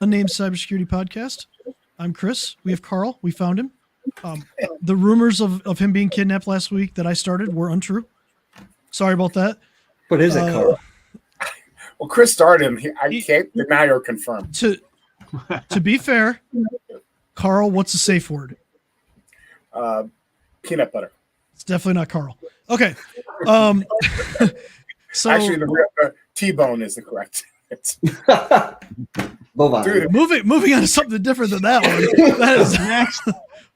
Unnamed Cybersecurity Podcast. I'm Chris. We have Carl. We found him. The rumors of him being kidnapped last week that I started were untrue. Sorry about that. What is it, Carl? Well, Chris started him. I can't. Now you're confirmed. To be fair, Carl, what's the safe word? Peanut butter. It's definitely not Carl. Okay. So actually, the real T-bone is the correct. Dude, moving on to something different than that one. That is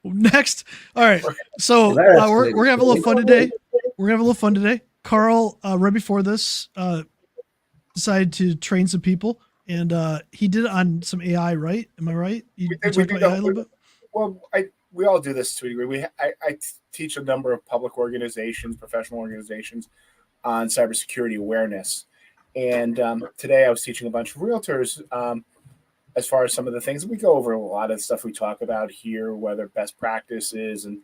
next. All right. So we're gonna have a little fun today. Carl, right before this, decided to train some people, and he did it on some AI, right? Am I right? You talked about AI a little bit. Well, we all do this to a degree. I teach a number of public organizations, professional organizations, on cybersecurity awareness. And today I was teaching a bunch of realtors as far as some of the things. We go over a lot of the stuff we talk about here, whether best practices and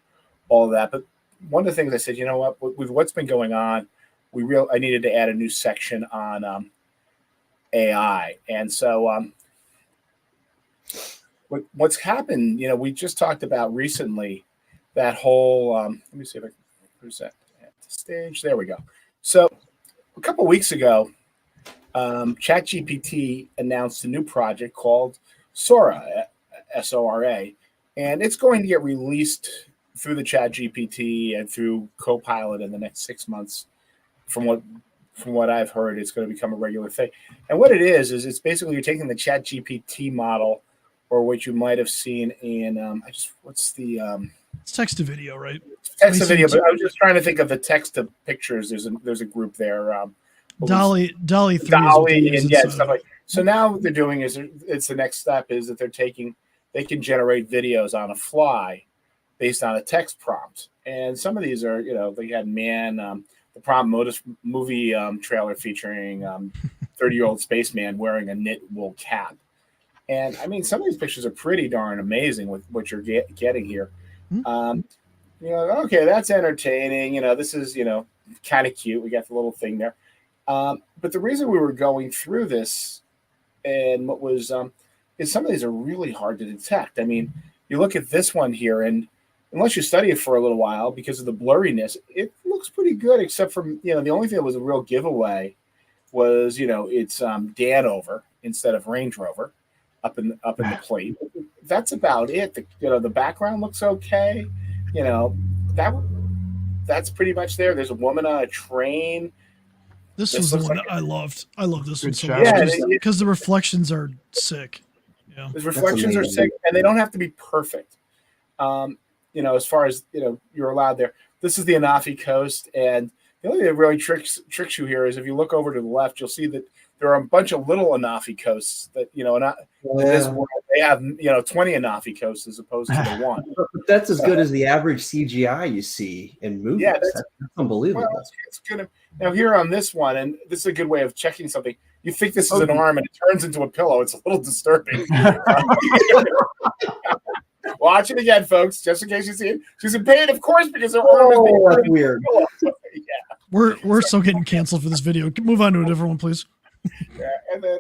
all of that. But one of the things I said, you know what, with what's been going on, I needed to add a new section on AI. And so what's happened, we just talked about recently that whole, let me see if I can present at the stage. There we go. So a couple of weeks ago, ChatGPT announced a new project called Sora, S-O-R-A, and it's going to get released through the ChatGPT and through Copilot in the next 6 months. From what I've heard, it's going to become a regular thing. And what it is it's basically you're taking the ChatGPT model, or what you might have seen in it's text to video, right? Text to video, but I was just trying to think of the text to pictures. There's a group there. Dolly 3 and stuff like. So now what they're doing is it's the next step is that they can generate videos on a fly based on a text prompt. And some of these are, they had the prompt movie trailer featuring 30-year-old spaceman wearing a knit wool cap. And I mean, some of these pictures are pretty darn amazing with what you're getting here. Okay, that's entertaining. This is, kind of cute. We got the little thing there. But the reason we were going through this and what was is some of these are really hard to detect. I mean, you look at this one here, and unless you study it for a little while because of the blurriness, it looks pretty good, except for, the only thing that was a real giveaway was, it's Danover instead of Range Rover up in the plate. That's about it. The background looks okay. That's pretty much there. There's a woman on a train. This was the one that I loved. I love this one so much because the reflections are sick. Yeah, the reflections are sick, and they don't have to be perfect. As far as you're allowed there. This is the Anafi Coast, and the only thing that really tricks you here is if you look over to the left, you'll see that there are a bunch of little Anafi coasts that in this world they have 20 Anafi coasts as opposed to the one. But that's as good as the average CGI you see in movies. Yeah, that's unbelievable. Well, it's gonna now here on this one, and this is a good way of checking something. You think this is an arm, and it turns into a pillow. It's a little disturbing. Watch it again, folks, just in case you see it. She's in pain, of course, because her arm is being that's weird. Yeah. We're still getting canceled for this video. Move on to a different one, please. Yeah, and then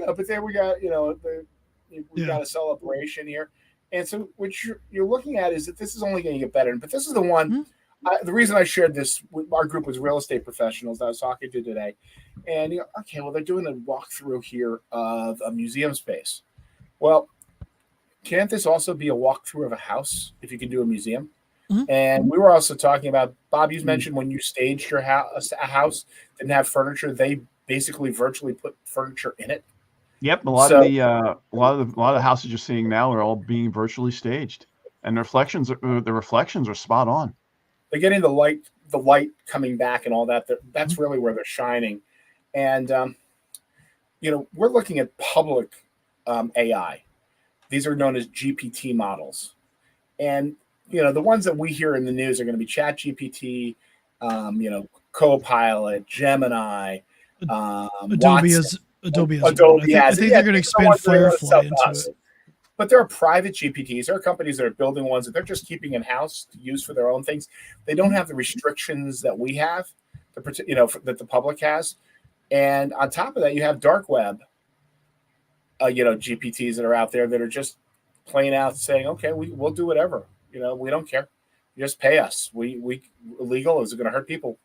but then we got we got a celebration here, and so what you're looking at is that this is only going to get better. But this is the one. Mm-hmm. The reason I shared this with our group was real estate professionals that I was talking to today, and okay, well they're doing a walkthrough here of a museum space. Well, can't this also be a walkthrough of a house if you can do a museum? Mm-hmm. And we were also talking about, Bob, you mentioned when you staged your house, a house didn't have furniture, they basically virtually put furniture in it. Yep, a lot of the houses you're seeing now are all being virtually staged, and the reflections are spot on. They're getting the light coming back and all that. That's mm-hmm. really where they're shining. And we're looking at public AI. These are known as GPT models, and the ones that we hear in the news are going to be ChatGPT, Copilot, Gemini, Adobe has. I think they're going to expand Firefly into it. But there are private GPTs. There are companies that are building ones that they're just keeping in house to use for their own things. They don't have the restrictions that we have, that the public has. And on top of that, you have dark web GPTs that are out there that are just plain out saying, okay, we'll do whatever. We don't care. You just pay us. We illegal. Is it going to hurt people?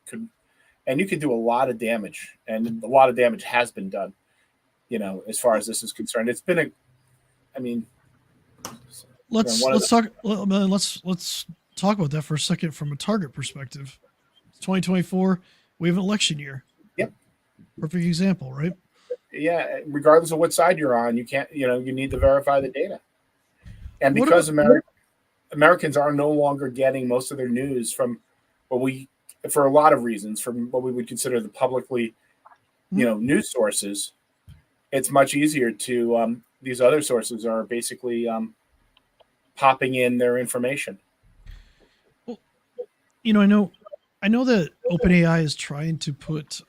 And you can do a lot of damage, and a lot of damage has been done. As far as this is concerned, it's been let's talk about that for a second from a target perspective. It's 2024. We have an election year. Yep. Perfect example, right? Yeah. Regardless of what side you're on, you can't. You need to verify the data. And because Americans are no longer getting most of their news from for a lot of reasons, from what we would consider the publicly, news sources, it's much easier to these other sources are basically popping in their information. Well, I know that OpenAI is trying to put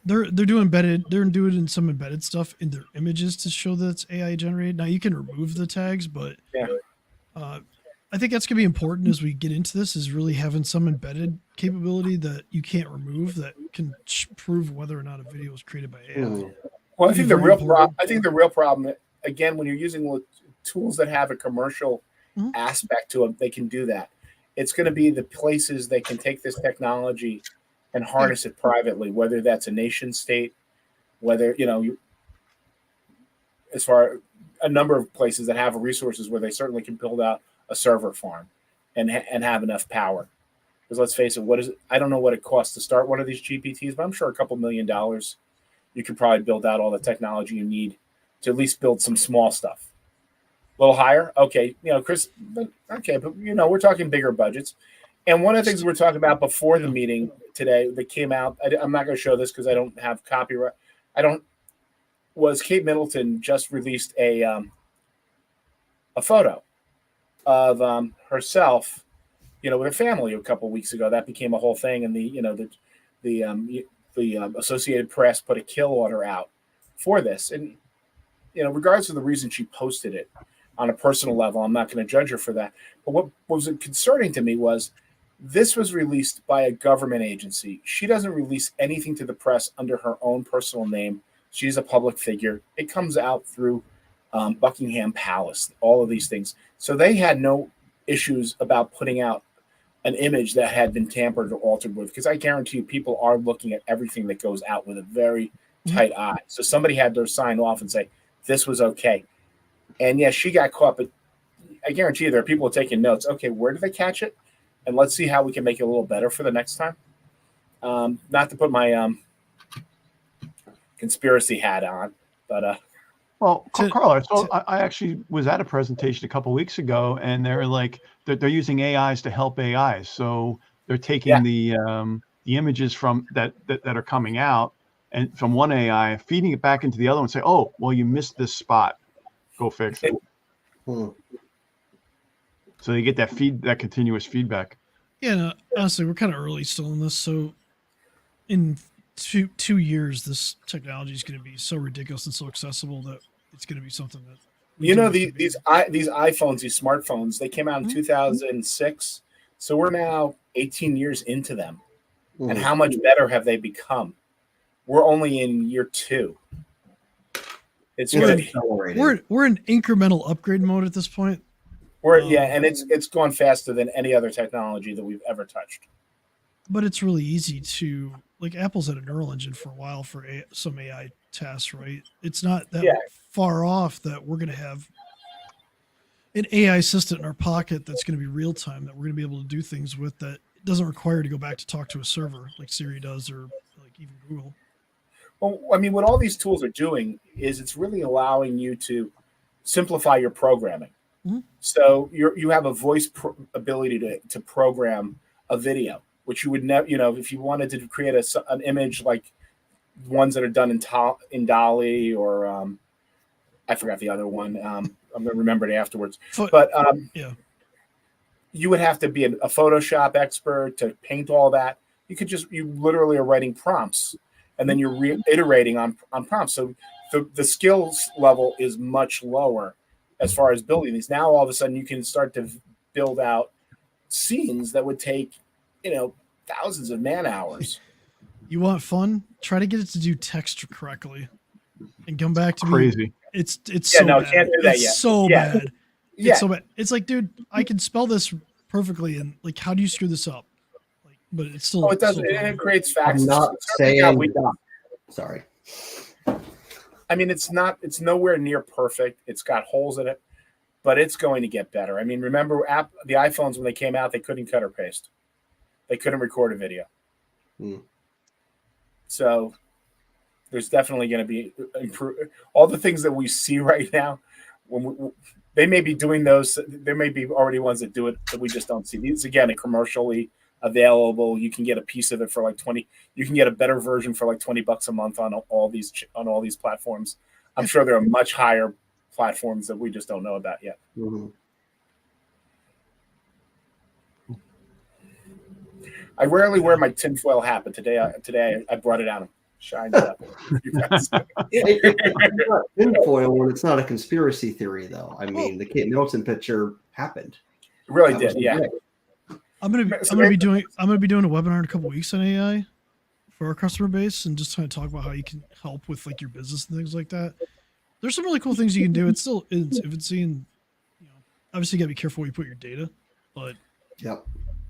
they're doing in some embedded stuff in their images to show that it's AI generated. Now you can remove the tags, but I think that's going to be important as we get into this, is really having some embedded capability that you can't remove that can prove whether or not a video was created by AI. Well, I think the real problem, again, when you're using tools that have a commercial aspect to them, they can do that. It's going to be the places that can take this technology and harness it privately, whether that's a nation state, whether, as far a number of places that have resources where they certainly can build out a server farm and have enough power. Because let's face it, I don't know what it costs to start one of these GPTs, but I'm sure a couple $1 million, you could probably build out all the technology you need to at least build some small stuff. A little higher? Okay. Chris, okay. But, we're talking bigger budgets. And one of the things we're talking about before the meeting today that came out, I'm not going to show this because I don't have copyright. Was Kate Middleton just released a photo of herself, with her family a couple of weeks ago. That became a whole thing, and the Associated Press put a kill order out for this. And regardless of the reason she posted it, on a personal level, I'm not going to judge her for that. But what was concerning to me was this was released by a government agency. She doesn't release anything to the press under her own personal name. She's a public figure. It comes out through Buckingham Palace, all of these things. So they had no issues about putting out an image that had been tampered or altered with, because I guarantee you people are looking at everything that goes out with a very tight eye. So somebody had to sign off and say, this was okay. And yes, she got caught, but I guarantee you there are people taking notes. Okay, where did they catch it? And let's see how we can make it a little better for the next time. Not to put my conspiracy hat on, but well, Carl, I actually was at a presentation a couple of weeks ago, and they're using AIs to help AIs. So they're taking the images from that are coming out, and from one AI, feeding it back into the other one, and say, "Oh, well, you missed this spot. Go fix it." So you get that continuous feedback. Yeah, no, honestly, we're kind of early still in this. So in two years, this technology is going to be so ridiculous and so accessible that it's going to be something that these iPhones, these smartphones, they came out in 2006. So we're now 18 years into them, and how much better have they become? We're only in year 2. It's we're in incremental upgrade mode at this point. And it's gone faster than any other technology that we've ever touched. But it's really easy to, like, Apple's had a neural engine for a while for some AI tasks, right? It's not that far off that we're going to have an AI assistant in our pocket that's going to be real time, that we're going to be able to do things with, that doesn't require to go back to talk to a server like Siri does, or like even Google. Well, I mean, what all these tools are doing is it's really allowing you to simplify your programming. So you have a voice ability to program a video, which you would never, if you wanted to create an image like ones that are done in DALL-E, or I forgot the other one. I'm going to remember it afterwards. But you would have to be a Photoshop expert to paint all that. You literally are writing prompts, and then you're reiterating on prompts. So the skills level is much lower as far as building these. Now all of a sudden you can start to build out scenes that would take, thousands of man hours. You want fun? Try to get it to do text correctly. and come back to crazy. me. It's so bad. Can't do that it's yet. so bad. Yeah. It's so bad. It's like, dude, I can spell this perfectly, and like, how do you screw this up? Like, but it's still. Oh, it does. It creates facts. I'm not saying. Sorry. I mean, it's nowhere near perfect. It's got holes in it, but it's going to get better. I mean, remember the iPhones when they came out, they couldn't cut or paste. They couldn't record a video. So there's definitely going to be all the things that we see right now. They may be doing those. There may be already ones that do it that we just don't see. These again are commercially available. You can get a piece of it for like 20. You can get a better version for like $20 a month on all these platforms. I'm sure there are much higher platforms that we just don't know about yet. Mm-hmm. I rarely wear my tinfoil hat, but today I brought it out and shined it up. It's not tinfoil when it's not a conspiracy theory, though. I mean, the Kate Middleton picture happened. It really did, yeah. I'm gonna be doing a webinar in a couple weeks on AI for our customer base, and just trying to talk about how you can help with like your business and things like that. There's some really cool things you can do. It's still infancy, obviously you gotta be careful where you put your data, but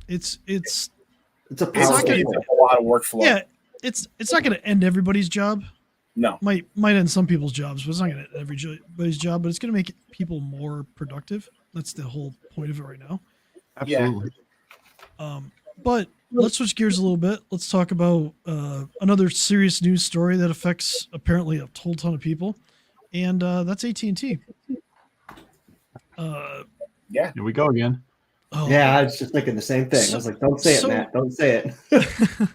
it's a lot of workflow. Yeah, it's not going to end everybody's job. No, might end some people's jobs, but it's not going to end everybody's job. But it's going to make people more productive. That's the whole point of it right now. Absolutely. But let's switch gears a little bit. Let's talk about another serious news story that affects apparently a whole ton of people, and that's AT&T. Here we go again. Oh, yeah, I was just thinking the same thing. I was like, don't say it, Matt. Don't say it.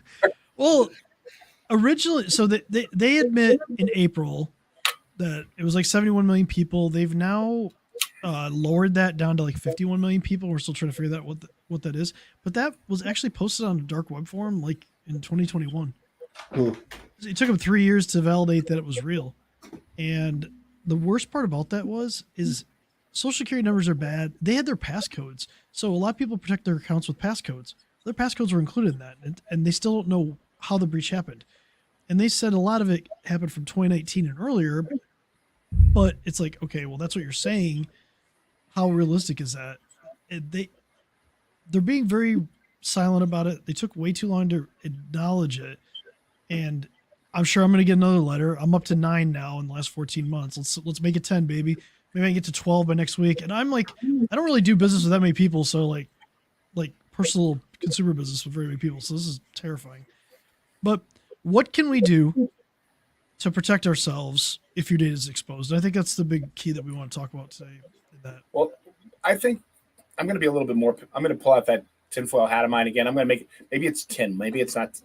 Well, originally, so they admit in April that it was like 71 million people. They've now lowered that down to like 51 million people. We're still trying to figure out what that is. But that was actually posted on a dark web forum like in 2021. It took them 3 years to validate that it was real. And the worst part about that is Social Security numbers are bad. They had their passcodes. So a lot of people protect their accounts with passcodes. Their passcodes were included in that, and they still don't know how the breach happened. And they said a lot of it happened from 2019 and earlier, but it's like, okay, well, that's what you're saying. How realistic is that? They're being very silent about it. They took way too long to acknowledge it. And I'm sure I'm going to get another letter. I'm up to 9 now in the last 14 months. Let's make it 10, baby. Maybe I can get to 12 by next week. And I'm like, I don't really do business with that many people. So like personal consumer business with very many people. So this is terrifying. But what can we do to protect ourselves if your data is exposed? And I think that's the big key that we want to talk about today. Well, I think I'm going to be a little bit more. I'm going to pull out that tinfoil hat of mine again. I'm going to make it. Maybe it's tin. Maybe it's not.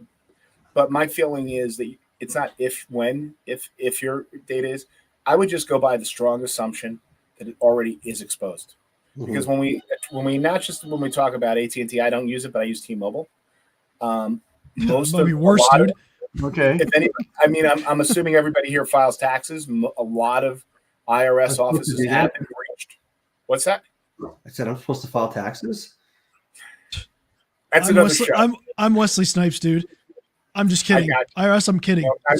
But my feeling is that it's not if your data is. I would just go by the strong assumption that it already is exposed. Mm-hmm. Because when we talk about AT&T, I don't use it, but I use T-Mobile. Most of your worst, dude. Okay. If any, I mean, I'm assuming everybody here files taxes. A lot of IRS offices have been breached. What's that? I said I'm supposed to file taxes. That's another show. I'm Wesley Snipes, dude. I'm just kidding. IRS, I'm kidding. I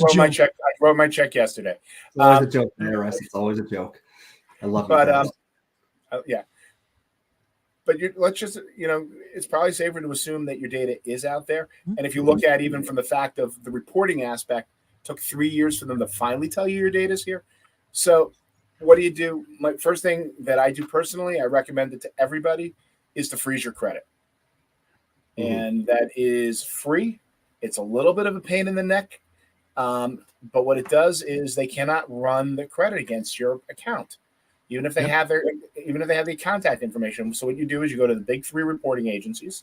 wrote my check yesterday. It's always a joke, IRS. It's always a joke. I love it. Yeah. But let's just, it's probably safer to assume that your data is out there. And if you look at even from the fact of the reporting aspect, it took 3 years for them to finally tell you your data is here. So what do you do? My first thing that I do personally, I recommend it to everybody, is to freeze your credit. Mm-hmm. And that is free. It's a little bit of a pain in the neck. But what it does is they cannot run the credit against your account. Even if they have the contact information. So what you do is you go to the big 3 reporting agencies,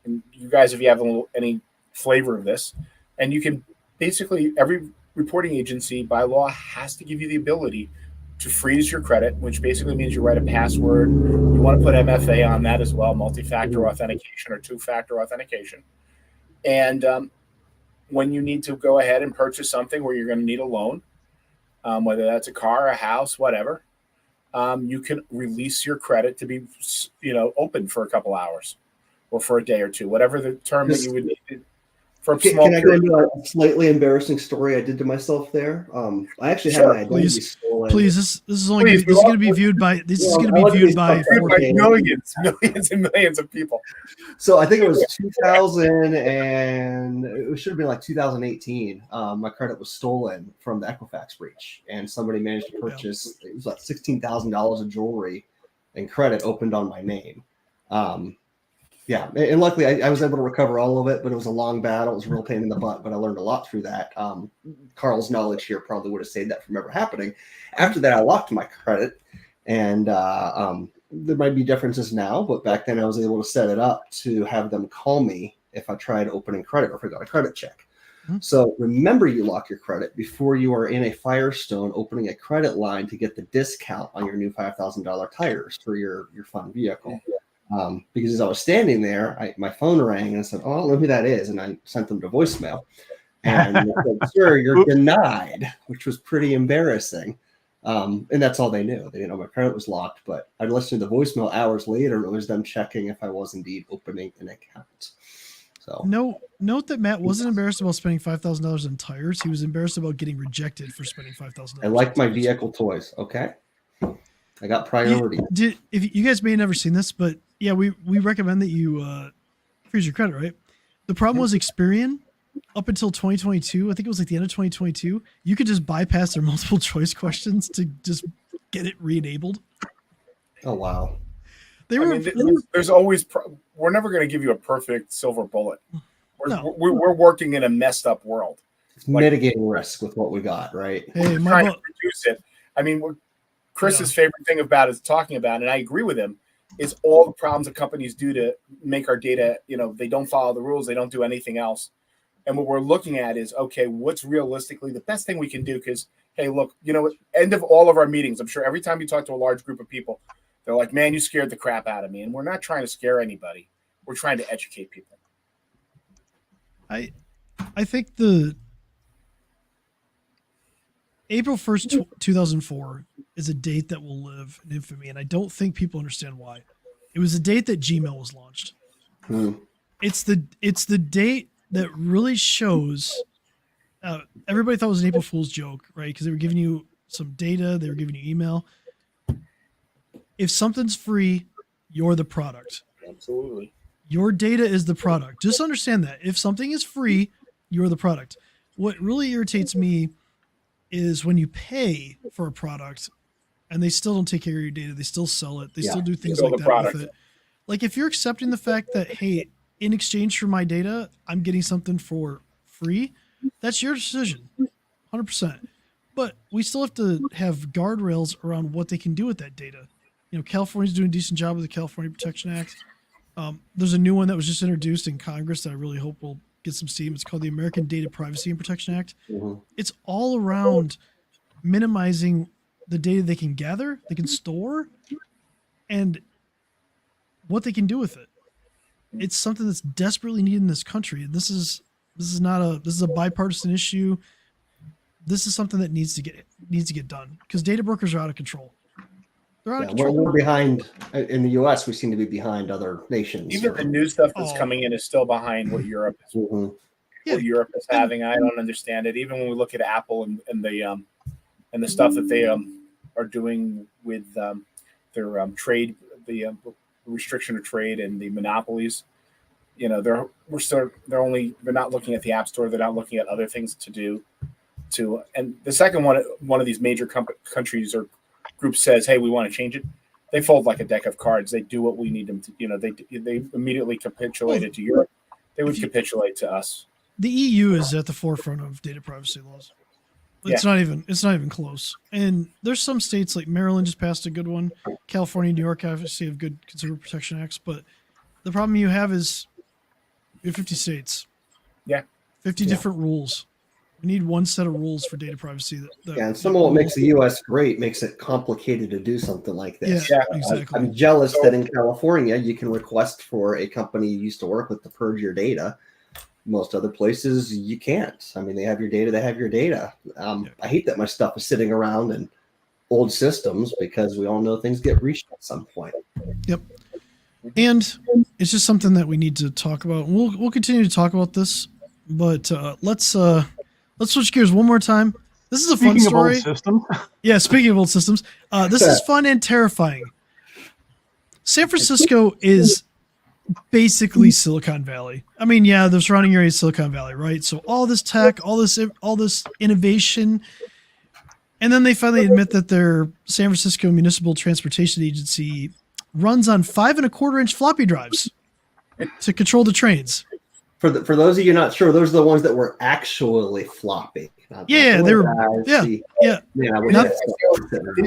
and you guys, if you have any flavor of this, and you can basically, every reporting agency by law has to give you the ability to freeze your credit, which basically means you write a password. You want to put MFA on that as well, multi-factor authentication or 2-factor authentication. And when you need to go ahead and purchase something where you're going to need a loan, whether that's a car, a house, whatever, you can release your credit to be, open for a couple hours or for a day or two, whatever the term that you would need Can I go into a slightly embarrassing story I did to myself there? I actually had my identity stolen. Please, this is only this is going to be viewed by millions and millions of people. So I think it was 2000 and it should have been like 2018. My credit was stolen from the Equifax breach, and somebody managed to purchase it was like $16,000 of jewelry and credit opened on my name. Yeah, and luckily I was able to recover all of it, but it was a long battle. It was a real pain in the butt, but I learned a lot through that. Carl's knowledge here probably would have saved that from ever happening. After that, I locked my credit, and there might be differences now, but back then I was able to set it up to have them call me if I tried opening credit or if I got a credit check. Mm-hmm. So remember, you lock your credit before you are in a Firestone opening a credit line to get the discount on your new $5,000 tires for your fun vehicle. Because as I was standing there, my phone rang and I said, "Oh, I don't know who that is," and I sent them to voicemail. And they said, "Sir, you're denied," which was pretty embarrassing. And that's all they knew. They didn't know my credit was locked. But I listened to the voicemail hours later, and it was them checking if I was indeed opening an account. So note that Matt wasn't embarrassed about spending $5,000 on tires. He was embarrassed about getting rejected for spending $5,000. I like my vehicle toys. Okay, I got priority. If you guys may have never seen this, but yeah, we recommend that you freeze your credit, right? The problem was Experian, up until 2022, I think it was like the end of 2022, you could just bypass their multiple choice questions to just get it re-enabled. Oh, wow. There's always, we're never going to give you a perfect silver bullet. We're working in a messed up world. It's mitigating risk with what we got, right? Hey, trying to reduce it. I mean, Chris's favorite thing about is talking about, and I agree with him, is all the problems that companies do to make our data, they don't follow the rules. They don't do anything else. And what we're looking at is, okay, what's realistically the best thing we can do? Because, hey, look, end of all of our meetings, I'm sure every time you talk to a large group of people, they're like, "Man, you scared the crap out of me." And we're not trying to scare anybody. We're trying to educate people. I think the April 1st, 2004 is a date that will live in infamy, and I don't think people understand why. It was the date that Gmail was launched. It's the date that really shows. Everybody thought it was an April Fool's joke, right? Because they were giving you some data, they were giving you email. If something's free, you're the product. Absolutely. Your data is the product. Just understand that. If something is free, you're the product. What really irritates me is when you pay for a product and they still don't take care of your data. They still sell it. They still do things like that with it. Like if you're accepting the fact that, hey, in exchange for my data, I'm getting something for free, that's your decision, 100%. But we still have to have guardrails around what they can do with that data. California's doing a decent job with the California Protection Act. There's a new one that was just introduced in Congress that I really hope will get some steam. It's called the American Data Privacy and Protection Act. Mm-hmm. It's all around minimizing the data they can gather, they can store, and what they can do with it. It's something that's desperately needed in this country. This is a bipartisan issue. This is something that needs to get done because data brokers are out of control. They're out of control. We're behind in the U.S. We seem to be behind other nations. Even the new stuff that's coming in is still behind what Europe is. Mm-hmm. What Europe is having. I don't understand it. Even when we look at Apple and the stuff that they are doing with their trade, the restriction of trade and the monopolies, they're not looking at the App Store. They're not looking at other things to do. And the second one of these major countries or groups says, "Hey, we want to change it." They fold like a deck of cards. They do what we need them to. They immediately capitulated to Europe. They would capitulate to us. The EU is at the forefront of data privacy laws. It's not even close. And there's some states like Maryland just passed a good one. California, New York obviously have good consumer protection acts, but the problem you have is you have 50 states. Yeah. 50 different rules. We need one set of rules for data privacy. And some of what makes the U.S. great makes it complicated to do something like this. Yeah, exactly. I'm jealous that in California you can request for a company you used to work with to purge your data. Most other places you can't. I mean, they have your data. I hate that my stuff is sitting around in old systems because we all know things get breached at some point. Yep. And it's just something that we need to talk about. We'll continue to talk about this But let's switch gears one more time. This is a fun story. Of old systems. Yeah, speaking of old systems, this is fun and terrifying. San Francisco is basically Silicon Valley. I mean, yeah, the surrounding area is Silicon Valley, right? So all this tech, all this innovation, and then they finally admit that their San Francisco Municipal Transportation Agency runs on 5 1/4-inch floppy drives to control the trains. For those of you not sure, those are the ones that were actually floppy. Yeah, they were. Yeah. These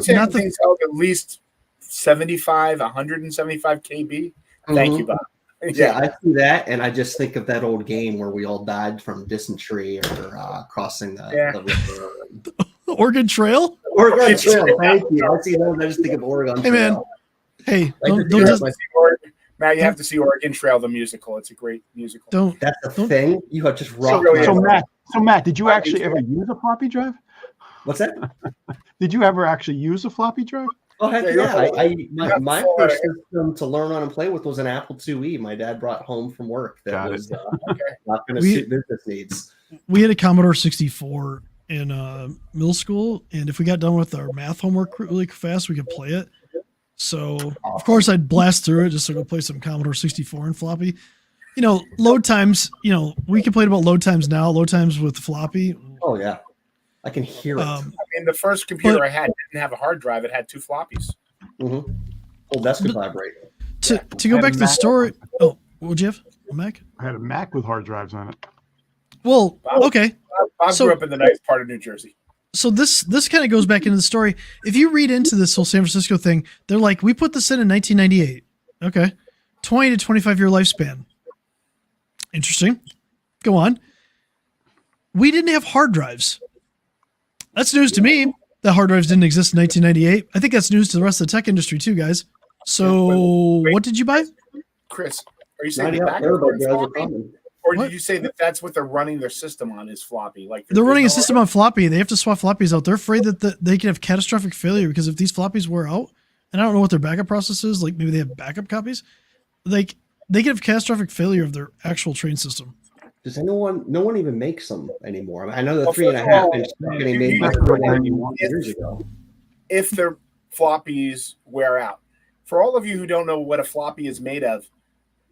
things held at least 75, 175 kb. Thank you, Bob. Yeah, I see that, and I just think of that old game where we all died from dysentery or crossing the river. Oregon Trail. Oregon Trail. Thank you. I see those. I just think of Oregon Trail. Man. Hey, Matt, you have to see Oregon Trail, the musical. It's a great musical. That's the thing. You have just rocked. So Matt, did you actually ever use a floppy drive? What's that? Did you ever actually use a floppy drive? Oh heck yeah! My first system to learn on and play with was an Apple IIe. My dad brought home from work that was not going to suit business needs. We had a Commodore 64 in middle school, and if we got done with our math homework really fast, we could play it. So of course I'd blast through it just to go play some Commodore 64 and floppy. You know, load times. You know, we complain about load times now. Load times with floppy. Oh yeah. I can hear it. I mean, the first computer I had didn't have a hard drive; it had 2 floppies. Mm-hmm. Well, that's could vibrate. To go back to the story. Oh, what'd you have? A Mac? I had a Mac with hard drives on it. Well, okay. Bob grew up in the nice part of New Jersey. So this kind of goes back into the story. If you read into this whole San Francisco thing, they're like, we put this in 1998. Okay, 20 to 25 year lifespan. Interesting. Go on. We didn't have hard drives. That's news to me that hard drives didn't exist in 1998. I think that's news to the rest of the tech industry too, guys. So what did you buy? Chris, are you saying or did you say that that's what they're running their system on is floppy? Like they're running a system on floppy. They have to swap floppies out. They're afraid that they can have catastrophic failure because if these floppies wear out, and I don't know what their backup process is, like maybe they have backup copies, like they can have catastrophic failure of their actual train system. Does no one even makes them anymore? I know the 3.5-inch company made them years ago. If their floppies wear out, for all of you who don't know what a floppy is made of,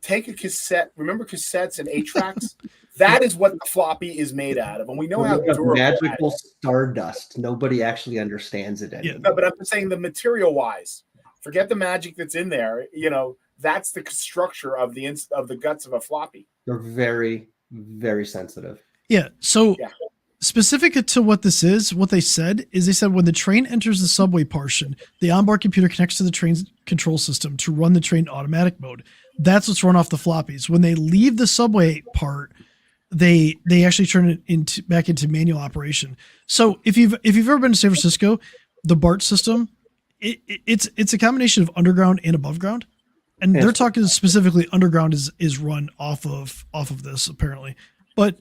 take a cassette. Remember cassettes and 8-tracks? That is what the floppy is made out of, and we know how durable. Magical stardust. Nobody actually understands it anymore. No, but I'm saying the material-wise. Forget the magic that's in there. You know, that's the structure of the guts of a floppy. They're very, very sensitive. Yeah. So specific to what this is, what they said when the train enters the subway portion, the onboard computer connects to the train's control system to run the train in automatic mode. That's what's run off the floppies. When they leave the subway part, they actually turn it back into manual operation. So if you've ever been to San Francisco, the BART system, it's a combination of underground and above ground. And they're talking specifically underground is run off of this apparently, but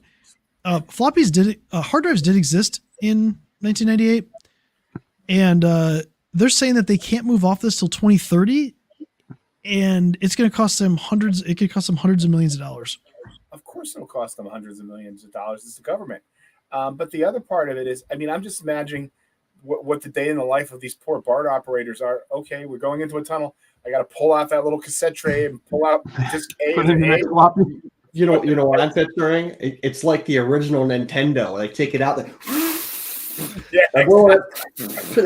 floppies hard drives did exist in 1998, and they're saying that they can't move off this till 2030, and it's going to cost them hundreds. It could cost them hundreds of millions of dollars. Of course, it'll cost them hundreds of millions of dollars. It's the government, but the other part of it is, I mean, I'm just imagining what the day in the life of these poor BART operators are. Okay, we're going into a tunnel. I got to pull out that little cassette tray and pull out disc A. You know what I'm picturing? It's like the original Nintendo. Like take it out, blow it. These are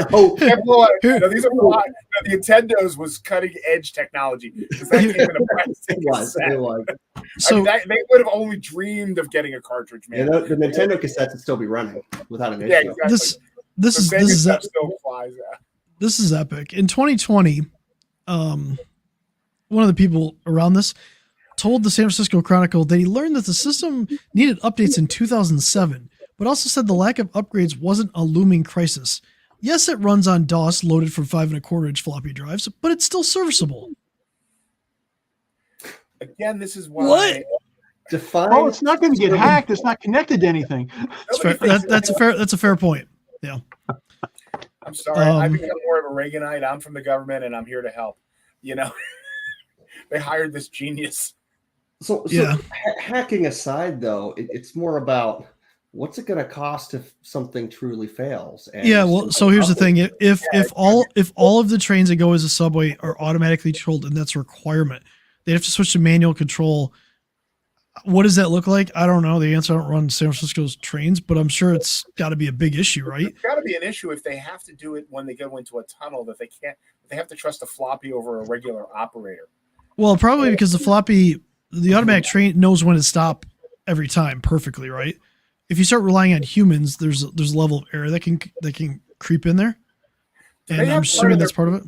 the Nintendo's was cutting edge technology because that came in a plastic. It was. So I mean, they would have only dreamed of getting a cartridge, man. Yeah, the Nintendo cassettes would still be running without an issue. Yeah, exactly. This is epic. In 2020. One of the people around this told the San Francisco Chronicle that he learned that the system needed updates in 2007, but also said the lack of upgrades wasn't a looming crisis. Yes, it runs on DOS loaded from 5 1/4-inch floppy drives, but it's still serviceable. Again, this is why. Oh, it's not going to get hacked. It's not connected to anything. That's a fair point. Yeah. I'm sorry. I've become more of a Reaganite. I'm from the government, and I'm here to help. You know, they hired this genius. So hacking aside, though, it's more about what's it going to cost if something truly fails. And well, so here's the thing: if all of the trains that go as a subway are automatically controlled, and that's a requirement, they have to switch to manual control. What does that look like? I don't know. The answer: I don't run San Francisco's trains, but I'm sure it's got to be a big issue, right? It's got to be an issue if they have to do it when they go into a tunnel that they can't. They have to trust a floppy over a regular operator. Well, probably because the automatic train knows when to stop every time perfectly, right? If you start relying on humans, there's a level of error that can creep in there, and I'm assuming that's part of it.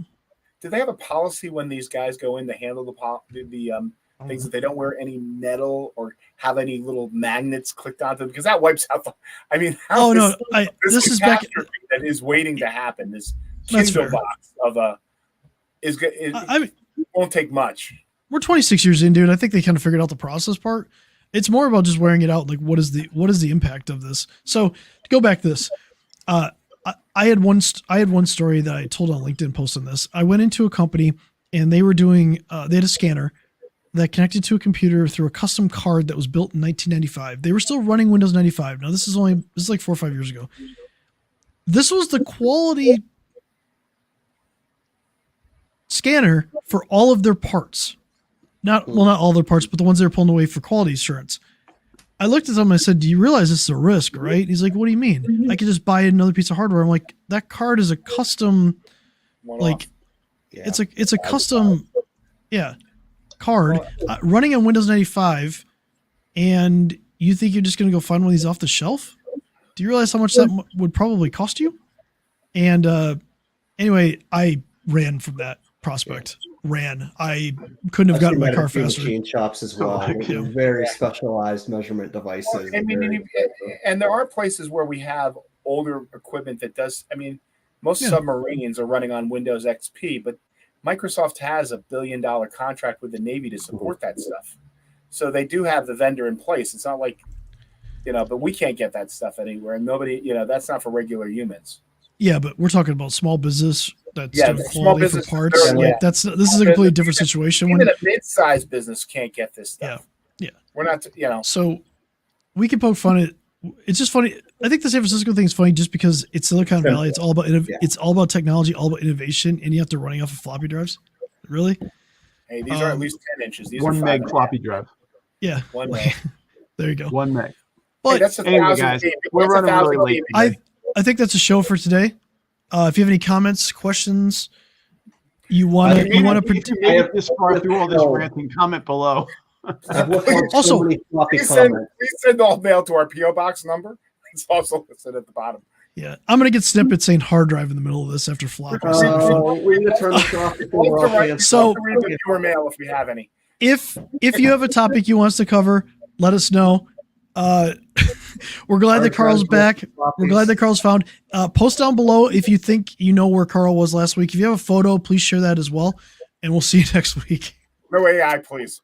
Do they have a policy when these guys go in to handle the things that they don't wear any metal or have any little magnets clicked onto them? Because that wipes out the. I mean, this is back that is waiting to happen. This Kindle box of a won't take much. We're 26 years in, dude. I think they kind of figured out the process part. It's more about just wearing it out. Like, what is the impact of this? So to go back to this, I had one story that I told on LinkedIn post on this. I went into a company and they were doing, they had a scanner that connected to a computer through a custom card that was built in 1995. They were still running Windows 95. Now this is like 4 or 5 years ago. This was the quality scanner for all of their parts. Not all their parts, but the ones they were pulling away for quality assurance. I looked at them and I said, do you realize this is a risk, right? He's like, what do you mean? I could just buy another piece of hardware. I'm like, that card is a custom, it's a custom, card running on Windows 95. And you think you're just going to go find one of these off the shelf? Do you realize how much that would probably cost you? And anyway, I ran from that prospect. I couldn't have gotten my car faster. Machine shops as well. Very specialized measurement devices. I mean, and there are places where we have older equipment that does. I mean, most submarines are running on Windows XP, but Microsoft has $1 billion contract with the Navy to support that stuff. So they do have the vendor in place. It's not like, but we can't get that stuff anywhere. And nobody, that's not for regular humans. Yeah, but we're talking about small business that's doing quality for parts. This is a completely different situation. Even a mid-sized business can't get this stuff. Yeah. We're not, So we can poke fun at. It's just funny. I think the San Francisco thing is funny just because it's Silicon Valley. It's all about it's all about technology, all about innovation, and you have to running off of floppy drives. Really? Hey, these are at least 10 inches. These 1 are meg floppy drive. Yeah. 1 meg. There you go. 1 meg. But that's anyway, guys, we're running really late. I think that's a show for today. If you have any comments, questions, you want to this far through all this ranting, comment below. Also, please send all mail to our PO box number. It's also listed at the bottom. Yeah, I'm gonna get snippets saying hard drive in the middle of this after floppy. We're gonna turn this off. So read the viewer mail if we have any. If you have a topic you want us to cover, let us know. We're glad that Carl's back. We're glad that Carl's found. Post down below if you think you know where Carl was last week. If you have a photo, please share that as well. And we'll see you next week. No AI, please.